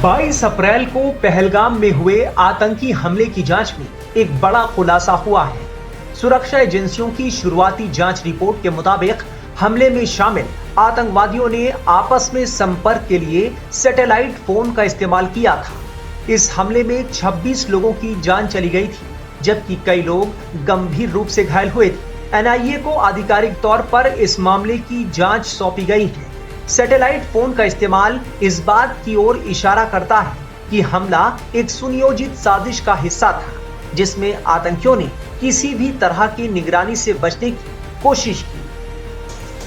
22 अप्रैल को पहलगाम में हुए आतंकी हमले की जांच में एक बड़ा खुलासा हुआ है। सुरक्षा एजेंसियों की शुरुआती जांच रिपोर्ट के मुताबिक हमले में शामिल आतंकवादियों ने आपस में संपर्क के लिए सैटेलाइट फोन का इस्तेमाल किया था। इस हमले में 26 लोगों की जान चली गई थी, जबकि कई लोग गंभीर रूप से घायल हुए थे। एनआईए को आधिकारिक तौर पर इस मामले की जांच सौंपी गई है। सैटेलाइट फोन का इस्तेमाल इस बात की ओर इशारा करता है कि हमला एक सुनियोजित साजिश का हिस्सा था, जिसमें आतंकियों ने किसी भी तरह की निगरानी से बचने की कोशिश की।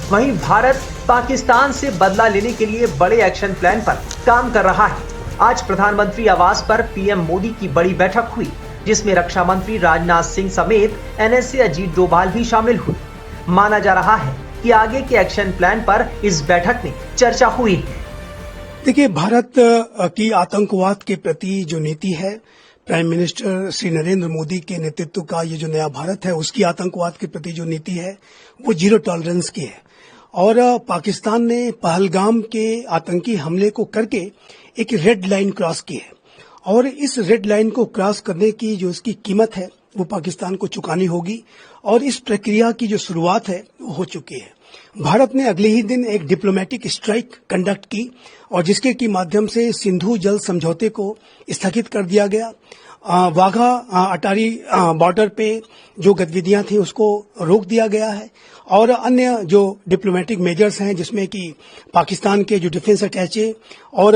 वहीं भारत पाकिस्तान से बदला लेने के लिए बड़े एक्शन प्लान पर काम कर रहा है। आज प्रधानमंत्री आवास पर पीएम मोदी की बड़ी बैठक हुई, जिसमें रक्षा मंत्री राजनाथ सिंह समेत एनएसए अजीत डोभाल भी शामिल हुए। माना जा रहा है कि आगे के एक्शन प्लान पर इस बैठक में चर्चा हुई है। देखिए, भारत की आतंकवाद के प्रति जो नीति है, प्राइम मिनिस्टर श्री नरेंद्र मोदी के नेतृत्व का ये जो नया भारत है, उसकी आतंकवाद के प्रति जो नीति है वो जीरो टॉलरेंस की है। और पाकिस्तान ने पहलगाम के आतंकी हमले को करके एक रेड लाइन क्रॉस की है, और इस रेड लाइन को क्रॉस करने की जो इसकी कीमत है वो पाकिस्तान को चुकानी होगी, और इस प्रक्रिया की जो शुरुआत है वो हो चुकी है। भारत ने अगले ही दिन एक डिप्लोमेटिक स्ट्राइक कंडक्ट की, और जिसके की माध्यम से सिंधु जल समझौते को स्थगित कर दिया गया। वाघा अटारी बॉर्डर पे जो गतिविधियां थी उसको रोक दिया गया है, और अन्य जो डिप्लोमेटिक मेजर्स हैं, जिसमें कि पाकिस्तान के जो डिफेंस अटैचे और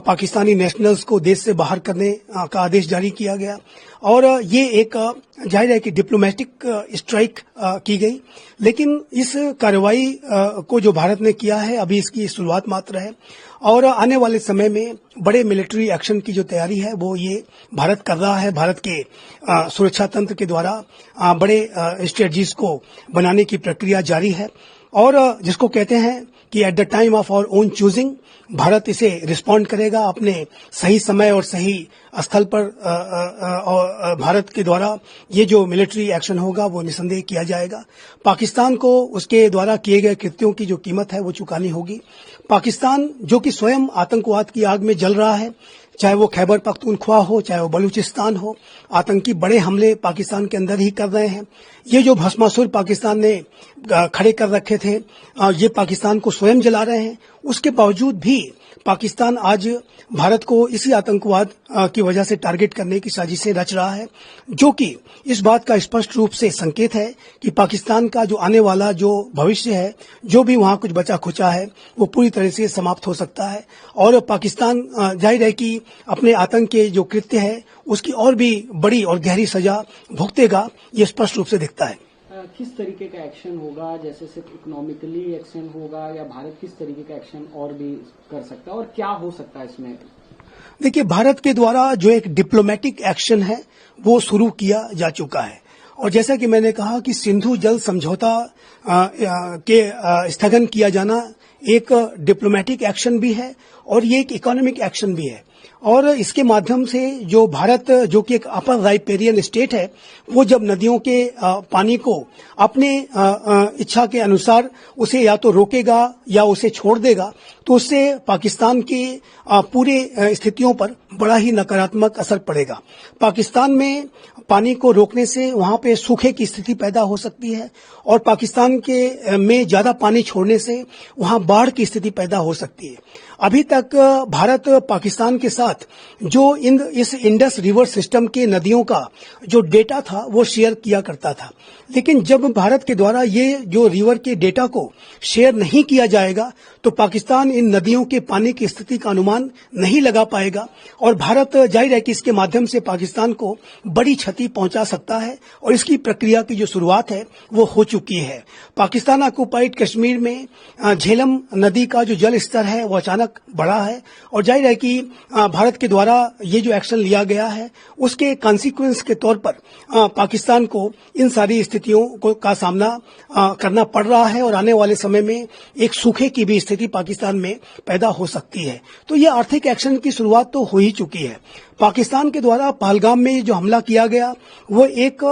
पाकिस्तानी नेशनल्स को देश से बाहर करने का आदेश जारी किया गया। और ये एक जाहिर है कि डिप्लोमेटिक स्ट्राइक की गई, लेकिन इस कार्रवाई को जो भारत ने किया है अभी इसकी शुरुआत मात्र है, और आने वाले समय में बड़े मिलिट्री एक्शन की जो तैयारी है वो ये भारत कर रहा है। भारत के सुरक्षा तंत्र के द्वारा बड़े स्ट्रेटजीज को बनाने की प्रक्रिया जारी है, और जिसको कहते हैं कि at the time of our own choosing Bharat इसे रिस्पॉन्ड करेगा अपने सही समय और सही स्थल पर। और भारत के द्वारा ये जो मिलिट्री एक्शन होगा वो निसंदेह किया जाएगा। पाकिस्तान को उसके द्वारा किए गए कृत्यों की जो कीमत है वो चुकानी होगी। पाकिस्तान जो कि स्वयं आतंकवाद की आग में जल रहा है, चाहे वो खैबर पख्तूनख्वा हो, चाहे वो बलूचिस्तान हो, आतंकी बड़े हमले पाकिस्तान के अंदर ही कर रहे हैं। ये जो भस्मासुर पाकिस्तान ने खड़े कर रखे थे, ये पाकिस्तान को स्वयं जला रहे हैं। उसके बावजूद भी पाकिस्तान आज भारत को इसी आतंकवाद की वजह से टारगेट करने की साजिशें रच रहा है, जो कि इस बात का स्पष्ट रूप से संकेत है कि पाकिस्तान का जो आने वाला जो भविष्य है, जो भी वहां कुछ बचा खुचा है, वो पूरी तरह से समाप्त हो सकता है। और पाकिस्तान जाहिर है कि अपने आतंक के जो कृत्य है उसकी और भी बड़ी और गहरी सजा भुगतेगा, ये स्पष्ट रूप से दिखता है। किस तरीके का एक्शन होगा, जैसे सिर्फ इकोनॉमिकली एक्शन होगा, या भारत किस तरीके का एक्शन और भी कर सकता है, और क्या हो सकता है इसमें? देखिए, भारत के द्वारा जो एक डिप्लोमेटिक एक्शन है वो शुरू किया जा चुका है, और जैसा कि मैंने कहा कि सिंधु जल समझौता के स्थगन किया जाना एक डिप्लोमेटिक एक्शन भी है, और ये एक इकोनॉमिक एक्शन भी है। और इसके माध्यम से जो भारत, जो कि एक अपर राइपेरियन स्टेट है, वो जब नदियों के पानी को अपने इच्छा के अनुसार उसे या तो रोकेगा या उसे छोड़ देगा, तो उससे पाकिस्तान के पूरे स्थितियों पर बड़ा ही नकारात्मक असर पड़ेगा। पाकिस्तान में पानी को रोकने से वहां पे सूखे की स्थिति पैदा हो सकती है, और पाकिस्तान के में ज्यादा पानी छोड़ने से वहां बाढ़ की स्थिति पैदा हो सकती है। अभी तक भारत पाकिस्तान के साथ जो इस इंडस रिवर सिस्टम के नदियों का जो डेटा था वो शेयर किया करता था, लेकिन जब भारत के द्वारा ये जो रिवर के डेटा को शेयर नहीं किया जाएगा तो पाकिस्तान इन नदियों के पानी की स्थिति का अनुमान नहीं लगा पाएगा, और भारत जाहिर है कि इसके माध्यम से पाकिस्तान को बड़ी क्षति पहुंचा सकता है, और इसकी प्रक्रिया की जो शुरुआत है वो हो चुकी है। पाकिस्तान ऑक्युपाइड कश्मीर में झेलम नदी का जो जल स्तर है वो अचानक बढ़ा है, और जाहिर है कि भारत के द्वारा ये जो एक्शन लिया गया है उसके कॉन्सिक्वेंस के तौर पर पाकिस्तान को इन सारी स्थितियों का सामना करना पड़ रहा है, और आने वाले समय में एक सूखे की भी स्थिति पाकिस्तान में पैदा हो सकती है। तो ये आर्थिक एक्शन की शुरुआत तो हो ही चुकी है। पाकिस्तान के द्वारा पहलगाम में जो हमला किया गया वो एक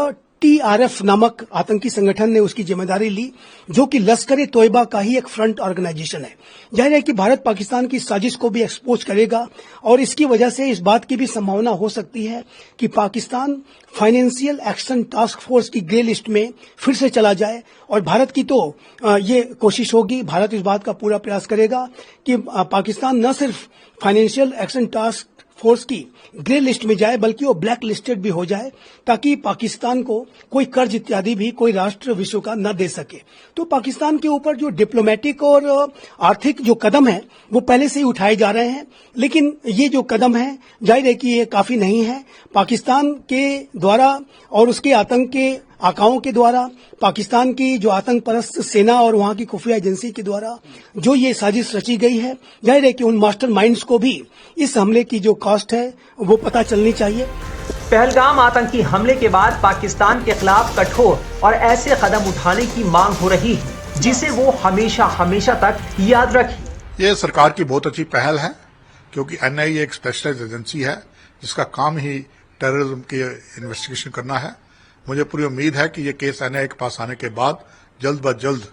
TRF नामक आतंकी संगठन ने उसकी जिम्मेदारी ली, जो कि लश्कर तोयबा का ही एक फ्रंट ऑर्गेनाइजेशन है। जाहिर है कि भारत पाकिस्तान की साजिश को भी एक्सपोज करेगा और इसकी वजह से इस बात की भी संभावना हो सकती है कि Pakistan financial action task force की ग्रे लिस्ट में फिर से चला जाए। और भारत की तो ये कोशिश होगी, भारत इस बात का पूरा प्रयास करेगा कि पाकिस्तान न सिर्फ फाइनेंशियल एक्शन टास्क फोर्स की ग्रे लिस्ट में जाए, बल्कि वो ब्लैक लिस्टेड भी हो जाए, ताकि पाकिस्तान को कोई कर्ज इत्यादि भी कोई राष्ट्र विश्व का न दे सके। तो पाकिस्तान के ऊपर जो डिप्लोमेटिक और आर्थिक जो कदम है वो पहले से ही उठाए जा रहे हैं, लेकिन ये जो कदम है जाहिर है कि ये काफी नहीं है। पाकिस्तान के द्वारा और उसके आतंक के आकाओं के द्वारा, पाकिस्तान की जो आतंक परस्त सेना और वहां की खुफिया एजेंसी के द्वारा जो ये साजिश रची गई है, जाहिर है कि उन मास्टर माइंड्स को भी इस हमले की जो कॉस्ट है वो पता चलनी चाहिए। पहलगाम आतंकी हमले के बाद पाकिस्तान के खिलाफ कठोर और ऐसे कदम उठाने की मांग हो रही है जिसे वो हमेशा हमेशा तक याद रखे। ये सरकार की बहुत अच्छी पहल है, क्योंकि NIA एक स्पेशलाइज्ड एजेंसी है जिसका काम ही टेररिज्म की इन्वेस्टिगेशन करना है। मुझे पूरी उम्मीद है कि ये केस NIA के पास आने के बाद जल्द ब जल्द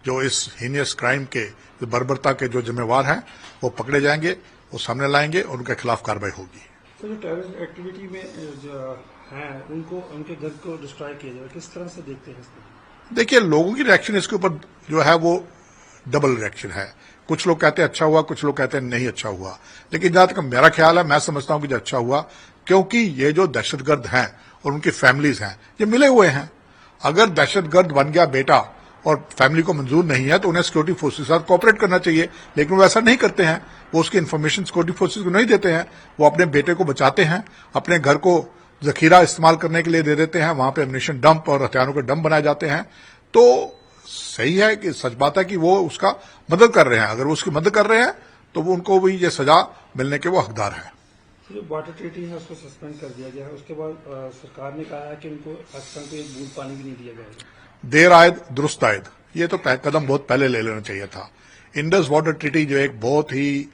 जो इस हीनियस क्राइम के, जो बर्बरता के जो जिम्मेवार हैं वो पकड़े जाएंगे, वो सामने लाएंगे और उनके खिलाफ कार्रवाई होगी। तो जो टेररिस्ट एक्टिविटी में जो हैं उनको, उनके घर को डिस्ट्रॉय किया जाए, किस तरह से देखते हैं इसको? देखिए, लोगों की रिएक्शन इसके ऊपर जो है वो डबल रिएक्शन है। कुछ लोग कहते हैं अच्छा हुआ, कुछ लोग कहते हैं नहीं अच्छा हुआ, लेकिन जहां तक मेरा ख्याल है, मैं समझता हूं कि जो अच्छा हुआ, क्योंकि ये जो दहशतगर्द हैं और उनकी फैमिलीज हैं, ये मिले हुए हैं। अगर दहशतगर्द बन गया बेटा और फैमिली को मंजूर नहीं है तो उन्हें सिक्योरिटी फोर्सेस के साथ कोऑपरेट करना चाहिए, लेकिन वो ऐसा नहीं करते हैं। वो उसकी इन्फॉर्मेशन सिक्योरिटी फोर्सेस को नहीं देते हैं, वो अपने बेटे को बचाते हैं, अपने घर को जखीरा इस्तेमाल करने के लिए दे देते हैं, वहां पे एम्युनिशन डंप और हथियारों के डंप बनाए जाते हैं। तो सही है कि सच बात है कि वो उसका मदद कर रहे हैं। अगर वो उसकी मदद कर रहे हैं तो वो उनको भी ये सजा मिलने के वो हकदार है। जो बॉर्डर ट्रीटी है उसको सस्पेंड कर दिया गया है, उसके बाद सरकार ने कहा है कि उनको पाकिस्तान को एक बूंद पानी भी नहीं दिया गया। देर आयद दुरुस्त आयद, ये तो कदम बहुत पहले ले लेना चाहिए था। इंडस वाटर ट्रीटी जो एक बहुत ही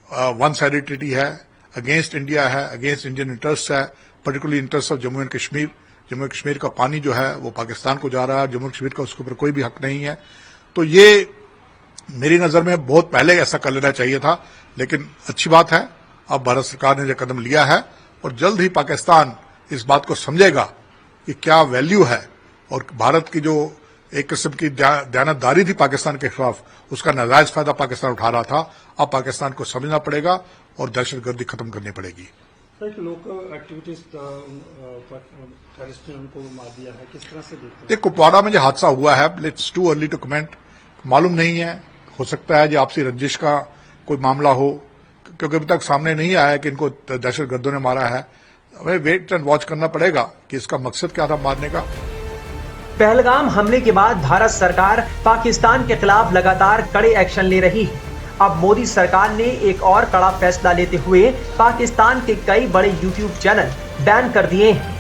वन साइडेड ट्रीटी है, अगेंस्ट इंडिया है, अगेंस्ट इंडियन इंटरेस्ट है, particularly interest of Jammu and Kashmir. Jammu Kashmir का पानी जो है वो पाकिस्तान को जा रहा है, जम्मू कश्मीर का उसके ऊपर कोई भी हक नहीं है। तो ये मेरी नजर में बहुत पहले ऐसा कर लेना चाहिए था, लेकिन अच्छी बात है अब भारत सरकार ने जो कदम लिया है और जल्द ही पाकिस्तान इस बात को समझेगा कि क्या वैल्यू है और भारत की जो एक किस्म की दयानतदारी थी पाकिस्तान के खिलाफ, उसका नाजायज फायदा पाकिस्तान उठा रहा था। अब पाकिस्तान को समझना पड़ेगा और दहशतगर्दी खत्म करनी पड़ेगी। लोकल एक्टिविटीज टेररिस्ट ने उनको मार दिया है, किस तरह से देखते हैं? ये कुपवाड़ा में जो हादसा हुआ है, it's too early to comment, मालूम नहीं है, हो सकता है जो आपसी रंजिश का कोई मामला हो, क्योंकि अभी तक सामने नहीं आया कि इनको दहशतगर्दों ने मारा है। हमें वेट एंड वॉच करना पड़ेगा कि इसका मकसद क्या था मारने का। पहलगाम हमले के बाद भारत सरकार पाकिस्तान के खिलाफ लगातार कड़े एक्शन ले रही है। अब मोदी सरकार ने एक और कड़ा फैसला लेते हुए पाकिस्तान के कई बड़े YouTube चैनल बैन कर दिए हैं।